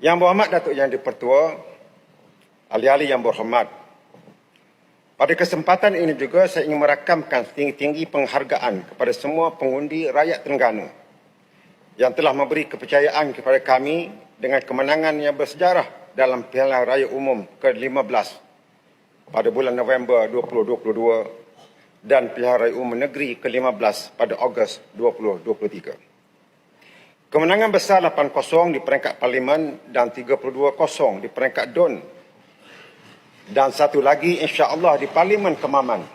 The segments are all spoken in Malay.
Yang Berhormat Datuk Yang di-Pertua, ahli-ahli yang berhormat, pada kesempatan ini juga saya ingin merakamkan setinggi-tinggi penghargaan kepada semua pengundi rakyat Terengganu yang telah memberi kepercayaan kepada kami dengan kemenangan yang bersejarah dalam Pilihan Raya Umum ke-15 pada bulan November 2022 dan Pilihan Raya Umum Negeri ke-15 pada Ogos 2023. Kemenangan besar 8-0 di peringkat Parlimen dan 32-0 di peringkat DUN. Dan satu lagi insya-Allah di Parlimen Kemaman.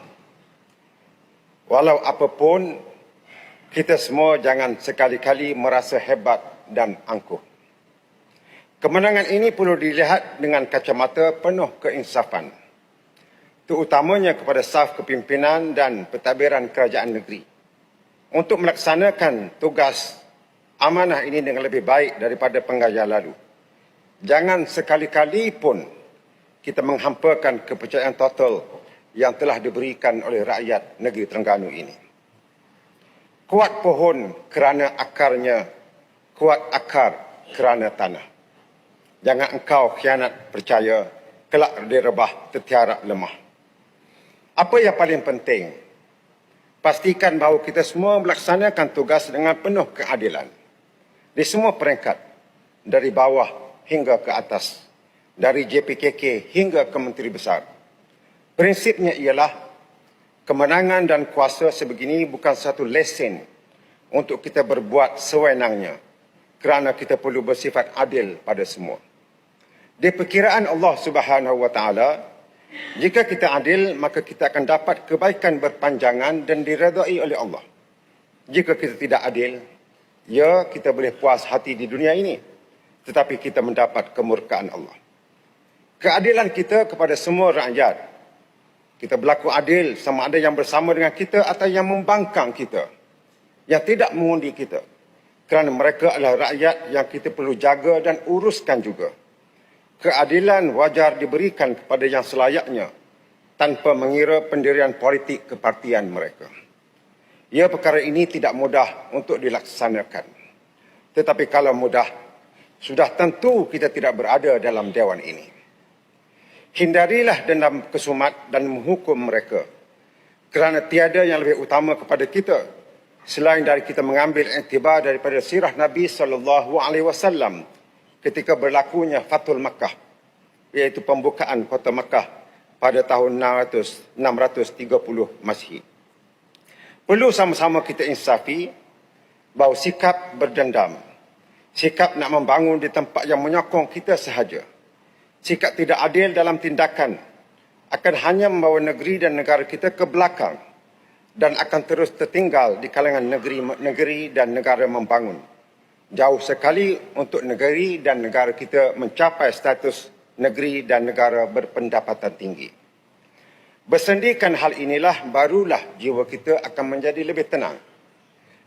Walau apapun, kita semua jangan sekali-kali merasa hebat dan angkuh. Kemenangan ini perlu dilihat dengan kacamata penuh keinsafan, terutamanya kepada saf kepimpinan dan pentadbiran kerajaan negeri untuk melaksanakan tugas amanah ini dengan lebih baik daripada penggaya lalu. Jangan sekali-kali pun kita menghampakan kepercayaan total yang telah diberikan oleh rakyat negeri Terengganu ini. Kuat pohon kerana akarnya, kuat akar kerana tanah. Jangan engkau khianat percaya, kelak direbah tertiarap lemah. Apa yang paling penting? Pastikan bahawa kita semua melaksanakan tugas dengan penuh keadilan. Di semua peringkat, dari bawah hingga ke atas, dari JPKK hingga ke Menteri Besar. Prinsipnya ialah kemenangan dan kuasa sebegini bukan satu lesen untuk kita berbuat sewenangnya kerana kita perlu bersifat adil pada semua. Di perkiraan Allah Subhanahu Wa Taala, jika kita adil, maka kita akan dapat kebaikan berpanjangan dan diredai oleh Allah. Jika kita tidak adil, ya, kita boleh puas hati di dunia ini, tetapi kita mendapat kemurkaan Allah. Keadilan kita kepada semua rakyat. Kita berlaku adil sama ada yang bersama dengan kita atau yang membangkang kita, yang tidak mengundi kita. Kerana mereka adalah rakyat yang kita perlu jaga dan uruskan juga. Keadilan wajar diberikan kepada yang selayaknya, tanpa mengira pendirian politik kepartian mereka. Ya, perkara ini tidak mudah untuk dilaksanakan. Tetapi kalau mudah, sudah tentu kita tidak berada dalam dewan ini. Hindarilah dendam kesumat dan menghukum mereka. Kerana tiada yang lebih utama kepada kita selain dari kita mengambil iktibar daripada sirah Nabi SAW ketika berlakunya Fathul Makkah, iaitu pembukaan kota Makkah pada tahun 630 Masihi. Perlu sama-sama kita insafi bahawa sikap berdendam, sikap nak membangun di tempat yang menyokong kita sahaja, sikap tidak adil dalam tindakan akan hanya membawa negeri dan negara kita ke belakang dan akan terus tertinggal di kalangan negeri dan negara membangun. Jauh sekali untuk negeri dan negara kita mencapai status negeri dan negara berpendapatan tinggi. Bersendikan hal inilah, barulah jiwa kita akan menjadi lebih tenang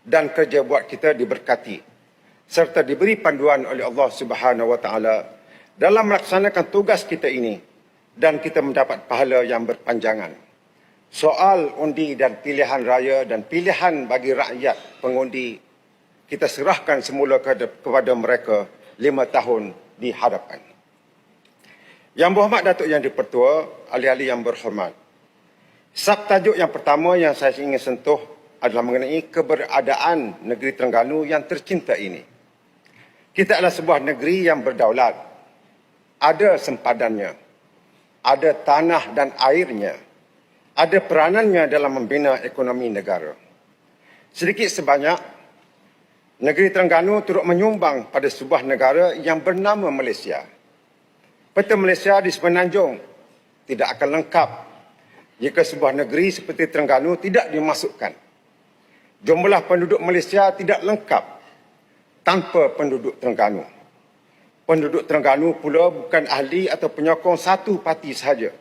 dan kerja buat kita diberkati serta diberi panduan oleh Allah Subhanahu Wa Taala dalam melaksanakan tugas kita ini dan kita mendapat pahala yang berpanjangan. Soal undi dan pilihan raya dan pilihan bagi rakyat pengundi kita serahkan semula kepada mereka 5 tahun di hadapan. Yang Berhormat Datuk Yang di-Pertua, ahli-ahli yang berhormat, subtajuk yang pertama yang saya ingin sentuh adalah mengenai keberadaan negeri Terengganu yang tercinta ini. Kita adalah sebuah negeri yang berdaulat, ada sempadannya, ada tanah dan airnya, ada peranannya dalam membina ekonomi negara. Sedikit sebanyak, negeri Terengganu turut menyumbang pada sebuah negara yang bernama Malaysia. Peta Malaysia di Semenanjung tidak akan lengkap jika sebuah negeri seperti Terengganu tidak dimasukkan. Jumlah penduduk Malaysia tidak lengkap tanpa penduduk Terengganu. Penduduk Terengganu pula bukan ahli atau penyokong satu parti sahaja.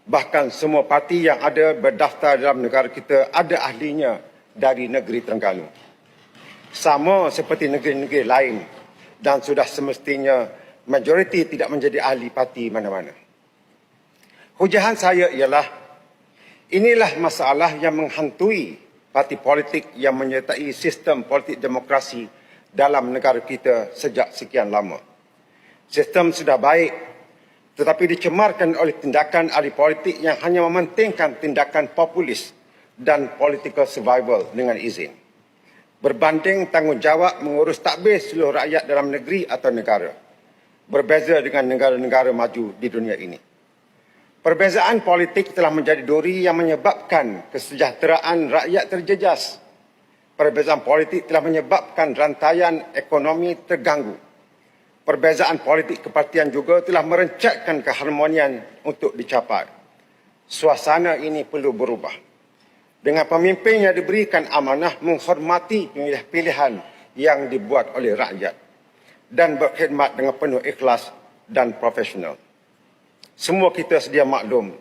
Bahkan semua parti yang ada berdaftar dalam negara kita ada ahlinya dari negeri Terengganu. Sama seperti negeri-negeri lain dan sudah semestinya majoriti tidak menjadi ahli parti mana-mana. Hujahan saya ialah inilah masalah yang menghantui parti politik yang menyertai sistem politik demokrasi dalam negara kita sejak sekian lama. Sistem sudah baik, tetapi dicemarkan oleh tindakan ahli politik yang hanya mementingkan tindakan populis dan political survival dengan izin, berbanding tanggungjawab mengurus takbir seluruh rakyat dalam negeri atau negara, berbeza dengan negara-negara maju di dunia ini. Perbezaan politik telah menjadi duri yang menyebabkan kesejahteraan rakyat terjejas. Perbezaan politik telah menyebabkan rantaian ekonomi terganggu. Perbezaan politik kepartian juga telah merencatkan keharmonian untuk dicapai. Suasana ini perlu berubah. Dengan pemimpin yang diberikan amanah menghormati pilihan yang dibuat oleh rakyat dan berkhidmat dengan penuh ikhlas dan profesional. Semua kita sedia maklum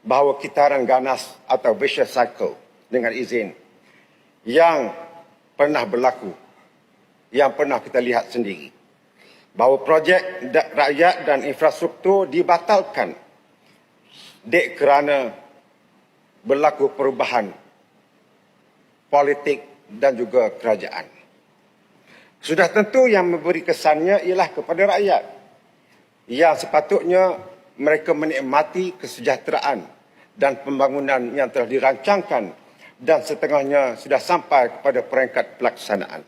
bahawa kitaran ganas atau vicious cycle dengan izin yang pernah berlaku, yang pernah kita lihat sendiri. Bahawa projek rakyat dan infrastruktur dibatalkan kerana berlaku perubahan politik dan juga kerajaan. Sudah tentu yang memberi kesannya ialah kepada rakyat yang sepatutnya mereka menikmati kesejahteraan dan pembangunan yang telah dirancangkan dan setengahnya sudah sampai kepada peringkat pelaksanaan.